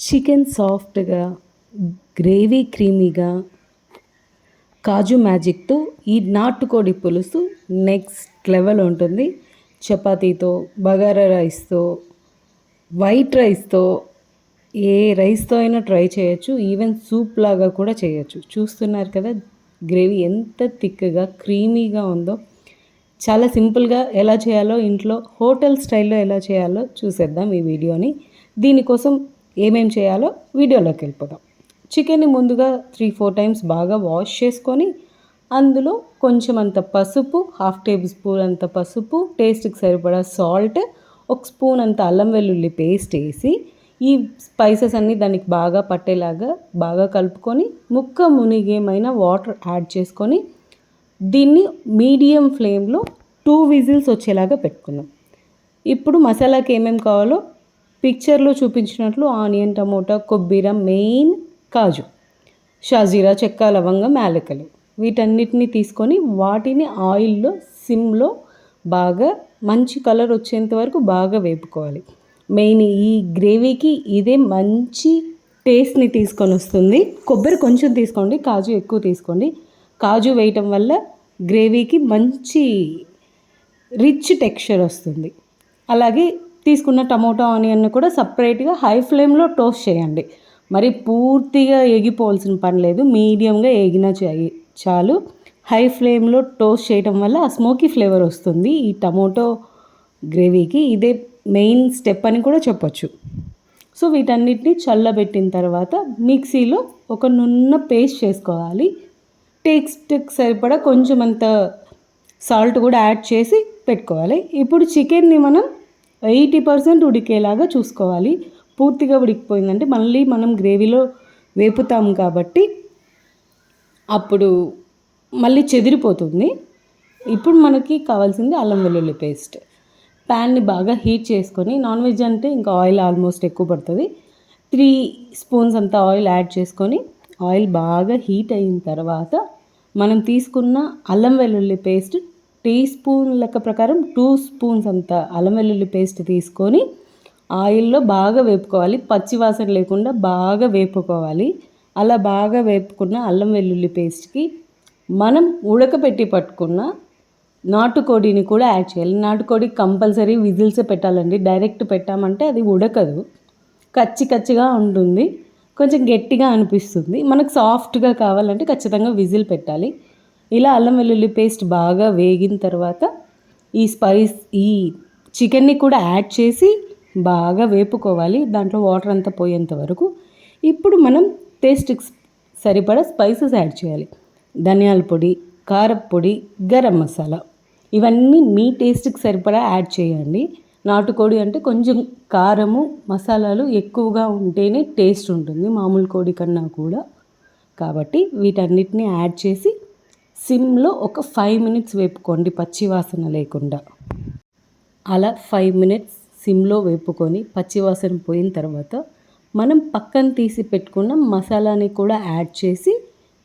Chicken సాఫ్ట్గా, gravy క్రీమీగా, కాజు మ్యాజిక్తో ఈ నాటుకోడి పులుసు నెక్స్ట్ లెవెల్ ఉంటుంది. చపాతీతో, బగారా రైస్తో, వైట్ రైస్తో, ఏ రైస్తో అయినా ట్రై చేయొచ్చు. ఈవెన్ సూప్ లాగా కూడా చేయొచ్చు. చూస్తున్నారు కదా గ్రేవీ ఎంత థిక్గా క్రీమీగా ఉందో. చాలా సింపుల్గా ఎలా చేయాలో, ఇంట్లో హోటల్ స్టైల్లో ఎలా చేయాలో చూసేద్దాం ఈ వీడియోని. దీనికోసం ఏమేం చేయాలో వీడియోలోకి వెళ్ళిపోదాం. చికెన్ని ముందుగా 3-4 టైమ్స్ బాగా వాష్ చేసుకొని అందులో కొంచెం అంత పసుపు, హాఫ్ టేబుల్ స్పూన్ అంత పసుపు, టేస్ట్కి సరిపడా సాల్ట్, 1 స్పూన్ అంత అల్లం వెల్లుల్లి పేస్ట్ వేసి ఈ స్పైసెస్ అన్నీ దానికి బాగా పట్టేలాగా బాగా కలుపుకొని ముక్క మునిగేమైనా వాటర్ యాడ్ చేసుకొని దీన్ని మీడియం ఫ్లేమ్లో 2 విజిల్స్ వచ్చేలాగా పెట్టుకుందాం. ఇప్పుడు మసాలాకి ఏమేమి కావాలో పిక్చర్లో చూపించినట్లు ఆనియన్, టమోటా, కొబ్బరి, మెయిన్ కాజు, షాజీరా, చెక్క, లవంగం, యాలకులు వీటన్నిటిని తీసుకొని వాటిని ఆయిల్లో సిమ్లో బాగా మంచి కలర్ వచ్చేంత వరకు బాగా వేపుకోవాలి. మెయిన్ ఈ గ్రేవీకి ఇదే మంచి టేస్ట్ని తీసుకొని వస్తుంది. కొబ్బరి కొంచెం తీసుకోండి, కాజు ఎక్కువ తీసుకోండి. కాజు వేయటం వల్ల గ్రేవీకి మంచి రిచ్ టెక్స్చర్ వస్తుంది. అలాగే తీసుకున్న టమోటా, ఆనియన్ కూడా సపరేట్గా హై ఫ్లేమ్లో టోస్ట్ చేయండి. మరి పూర్తిగా ఎగిపోవాల్సిన పని లేదు, మీడియంగా ఎగినా చాలు. హై ఫ్లేమ్లో టోస్ట్ చేయడం వల్ల ఆ స్మోకీ ఫ్లేవర్ వస్తుంది. ఈ టమోటో గ్రేవీకి ఇదే మెయిన్ స్టెప్ అని కూడా చెప్పొచ్చు. సో వీటన్నిటిని చల్లబెట్టిన తర్వాత మిక్సీలో ఒక నున్న పేస్ట్ చేసుకోవాలి. టేస్ట్కి సరిపడా కొంచెం అంత సాల్ట్ కూడా యాడ్ చేసి పెట్టుకోవాలి. ఇప్పుడు చికెన్ని మనం 80% ఉడికేలాగా చూసుకోవాలి. పూర్తిగా ఉడికిపోయిందంటే మళ్ళీ మనం గ్రేవీలో వేపుతాం కాబట్టి అప్పుడు మళ్ళీ చెదిరిపోతుంది. ఇప్పుడు మనకి కావాల్సింది అల్లం వెల్లుల్లి పేస్ట్. ప్యాన్ని బాగా హీట్ చేసుకొని, నాన్ వెజ్ అంటే ఇంకా ఆయిల్ ఆల్మోస్ట్ ఎక్కువ పడుతుంది, 3 స్పూన్స్ అంత ఆయిల్ యాడ్ చేసుకొని ఆయిల్ బాగా హీట్ అయిన తర్వాత మనం తీసుకున్న అల్లం వెల్లుల్లి పేస్ట్ టీ స్పూన్ లెక్క ప్రకారం 2 స్పూన్స్ అంత అల్లం వెల్లుల్లి పేస్ట్ తీసుకొని ఆయిల్లో బాగా వేపుకోవాలి. పచ్చి వాసన లేకుండా బాగా వేపుకోవాలి. అలా బాగా వేపుకున్న అల్లం వెల్లుల్లి పేస్ట్కి మనం ఉడకపెట్టి పట్టుకున్న నాటుకోడిని కూడా యాడ్ చేయాలి. నాటుకోడి కంపల్సరీ విజిల్స్ పెట్టాలండి. డైరెక్ట్ పెట్టామంటే అది ఉడకదు, కచ్చిగా ఉంటుంది, కొంచెం గట్టిగా అనిపిస్తుంది. మనకు సాఫ్ట్గా కావాలంటే ఖచ్చితంగా విజిల్ పెట్టాలి. ఇలా అల్లం వెల్లుల్లి పేస్ట్ బాగా వేగిన తర్వాత ఈ చికెన్ని కూడా యాడ్ చేసి బాగా వేపుకోవాలి, దాంట్లో వాటర్ అంతా పోయేంత వరకు. ఇప్పుడు మనం టేస్ట్కి సరిపడా స్పైసెస్ యాడ్ చేయాలి. ధనియాల పొడి, కారప్పొడి, గరం మసాలా ఇవన్నీ మీ టేస్ట్కి సరిపడా యాడ్ చేయండి. నాటుకోడి అంటే కొంచెం కారము, మసాలాలు ఎక్కువగా ఉంటేనే టేస్ట్ ఉంటుంది మామూలు కోడి కన్నా కూడా. కాబట్టి వీటన్నిటిని యాడ్ చేసి సిమ్లో ఒక 5 మినిట్స్ వేపుకోండి పచ్చివాసన లేకుండా. అలా 5 మినిట్స్ సిమ్లో వేపుకొని పచ్చివాసన పోయిన తర్వాత మనం పక్కన తీసి పెట్టుకున్న మసాలాని కూడా యాడ్ చేసి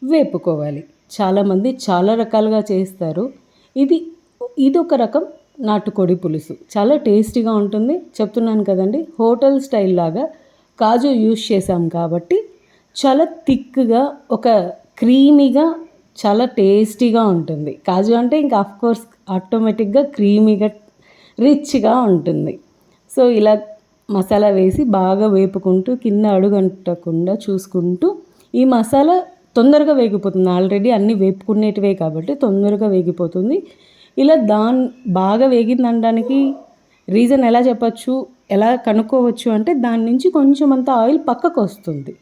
వేపుకోవాలి. చాలామంది చాలా రకాలుగా చేస్తారు. ఇది ఒక రకం నాటుకోడి పులుసు, చాలా టేస్టీగా ఉంటుంది. చెప్తున్నాను కదండి, హోటల్ స్టైల్ లాగా కాజు యూస్ చేసాం కాబట్టి చాలా థిక్గా, ఒక క్రీమీగా, చాలా టేస్టీగా ఉంటుంది. కాజు అంటే ఇంకా ఆఫ్కోర్స్ ఆటోమేటిక్గా క్రీమీగా రిచ్గా ఉంటుంది. సో ఇలా మసాలా వేసి బాగా వేపుకుంటూ కింద అడుగంటకుండా చూసుకుంటూ, ఈ మసాలా తొందరగా వేగిపోతుంది. ఆల్రెడీ అన్నీ వేపుకునేటివే కాబట్టి తొందరగా వేగిపోతుంది. ఇలా బాగా వేగిందనడానికి రీజన్ ఎలా చెప్పచ్చు, ఎలా కనుక్కోవచ్చు అంటే దాని నుంచి కొంచెం అంత ఆయిల్ పక్కకు వస్తుంది,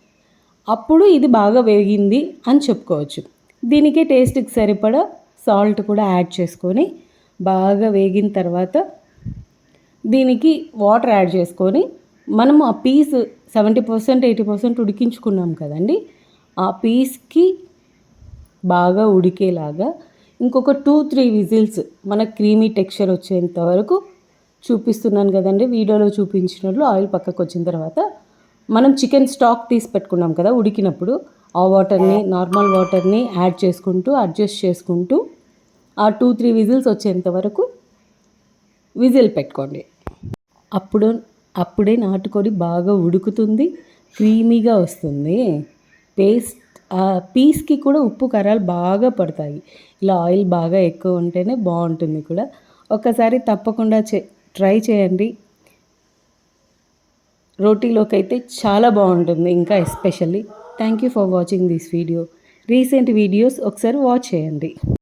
అప్పుడు ఇది బాగా వేగింది అని చెప్పుకోవచ్చు. దీనికి టేస్ట్కి సరిపడా సాల్ట్ కూడా యాడ్ చేసుకొని బాగా వేగిన తర్వాత దీనికి వాటర్ యాడ్ చేసుకొని మనము ఆ పీస్ 70% 80% ఉడికించుకున్నాం కదండి, ఆ పీస్కి బాగా ఉడికేలాగా ఇంకొక 2-3 విజిల్స్ మన క్రీమీ టెక్స్చర్ వచ్చేంత వరకు చూపిస్తున్నాను కదండి వీడియోలో చూపించినట్లు. ఆయిల్ పక్కకు వచ్చిన తర్వాత మనం చికెన్ స్టాక్ తీసి పెట్టుకున్నాం కదా ఉడికినప్పుడు, ఆ వాటర్ని, నార్మల్ వాటర్ని యాడ్ చేసుకుంటూ అడ్జస్ట్ చేసుకుంటూ ఆ 2-3 విజిల్స్ వచ్చేంత వరకు విజిల్ పెట్టుకోండి. అప్పుడే నాటుకోడి బాగా ఉడుకుతుంది, క్రీమీగా వస్తుంది. పేస్ట్ పీస్కి కూడా ఉప్పు కారాలు బాగా పడతాయి. ఇలా ఆయిల్ బాగా ఎక్కువ ఉంటేనే బాగుంటుంది కూడా. ఒకసారి తప్పకుండా ట్రై చేయండి. రోటీలోకి అయితే చాలా బాగుంటుంది. ఇంకా especially thank you for watching this video. Recent videos ఒకసారి వాచ్ చేయండి.